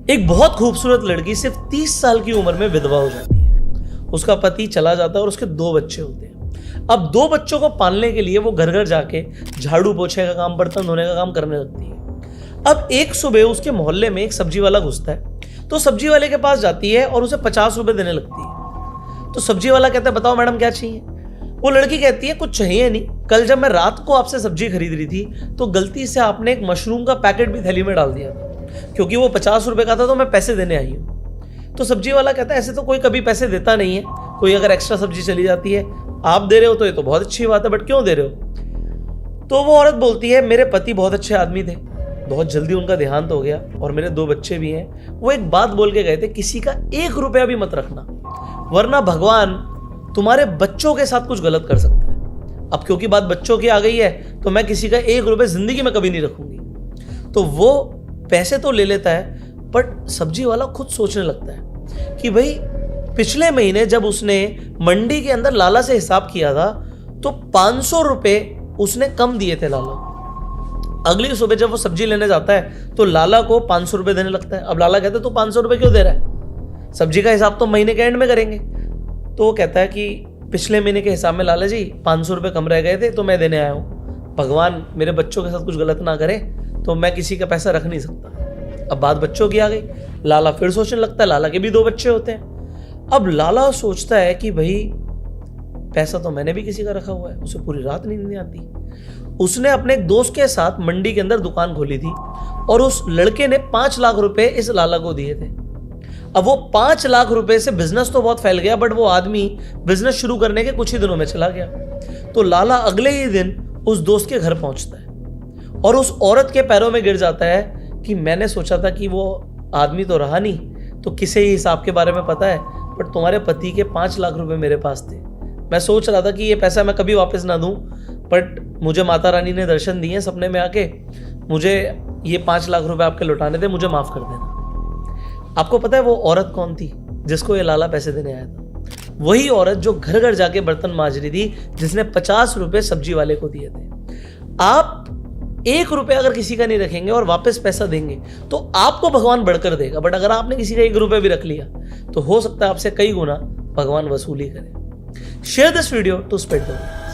एक बहुत खूबसूरत लड़की सिर्फ 30 साल की उम्र में विधवा हो जाती है। उसका पति चला जाता है और उसके 2 बच्चे होते हैं। अब 2 बच्चों को पालने के लिए वो घर घर जाके झाड़ू पोछे का काम, बर्तन धोने का काम करने लगती है। अब एक सुबह उसके मोहल्ले में एक सब्जी वाला घुसता है, तो सब्जी वाले के पास जाती है और उसे 50 रुपए देने लगती है। तो सब्जी वाला कहता है, बताओ मैडम क्या चाहिए? वो लड़की कहती है, कुछ चाहिए नहीं, कल जब मैं रात को आपसे सब्जी खरीद रही थी तो गलती से आपने एक मशरूम का पैकेट भी थैली में डाल दिया था, क्योंकि वो 50 रुपए का था तो मैं पैसे देने आई हूँ। तो सब्जी वाला कहता है, ऐसे तो कोई कभी पैसे देता नहीं है, कोई अगर एक्स्ट्रा सब्जी चली जाती है, आप दे रहे हो तो ये तो बहुत अच्छी बात है, बट क्यों दे रहे हो? तो वो औरत बोलती है, मेरे पति बहुत अच्छे आदमी थे, बहुत जल्दी उनका देहांत हो गया और मेरे 2 बच्चे भी हैं। वो एक बात बोल के गए थे, किसी का 1 रुपया भी मत रखना, वरना भगवान तुम्हारे बच्चों के साथ कुछ गलत कर सकता है। अब क्योंकि बात बच्चों की आ गई है तो मैं किसी का 1 रुपये जिंदगी में कभी नहीं रखूंगी। तो वो पैसे तो ले लेता है, बट सब्जी वाला खुद सोचने लगता है कि भाई पिछले महीने जब उसने मंडी के अंदर लाला से हिसाब किया था तो 500 रुपए उसने कम दिए थे लाला। अगली सुबह जब वो सब्जी लेने जाता है तो लाला को 500 रुपए देने लगता है। अब लाला कहता है, तू 500 रुपए क्यों दे रहा है? सब्जी का हिसाब तो महीने के एंड में करेंगे। तो वो कहता है कि पिछले महीने के हिसाब में लाला जी 500 रुपए कम रह गए थे तो मैं देने आया हूँ। भगवान मेरे बच्चों के साथ कुछ गलत ना करे, तो मैं किसी का पैसा रख नहीं सकता। अब बात बच्चों की आ गई, लाला फिर सोचने लगता है, लाला के भी 2 बच्चे होते हैं। अब लाला सोचता है कि भाई पैसा तो मैंने भी किसी का रखा हुआ है, उसे पूरी रात नींद नहीं आती। उसने अपने एक दोस्त के साथ मंडी के अंदर दुकान खोली थी और उस लड़के ने 5 लाख रुपए इस लाला को दिए थे। अब वो 5 लाख रुपए से बिजनेस तो बहुत फैल गया, बट वो आदमी बिजनेस शुरू करने के कुछ ही दिनों में चला गया। तो लाला अगले ही दिन उस दोस्त के घर पहुंचता है और उस औरत के पैरों में गिर जाता है कि मैंने सोचा था कि वो आदमी तो रहा नहीं, तो किसे ही हिसाब के बारे में पता है, बट तुम्हारे पति के 5 लाख रुपए मेरे पास थे। मैं सोच रहा था कि ये पैसा मैं कभी वापस ना दूं, बट मुझे माता रानी ने दर्शन दिए सपने में आके, मुझे ये 5 लाख रुपए आपके लौटाने थे, मुझे माफ कर देना। आपको पता है वो औरत कौन थी जिसको ये लाला पैसे देने आया था? वही औरत जो घर घर जाके बर्तन मांज रही थी, जिसने 50 रुपए सब्जी वाले को दिए थे। आप 1 रुपया अगर किसी का नहीं रखेंगे और वापस पैसा देंगे तो आपको भगवान बढ़कर देगा, बट अगर आपने किसी का 1 रुपया भी रख लिया तो हो सकता है आपसे कई गुना भगवान वसूली करे। Share this video to spread the word.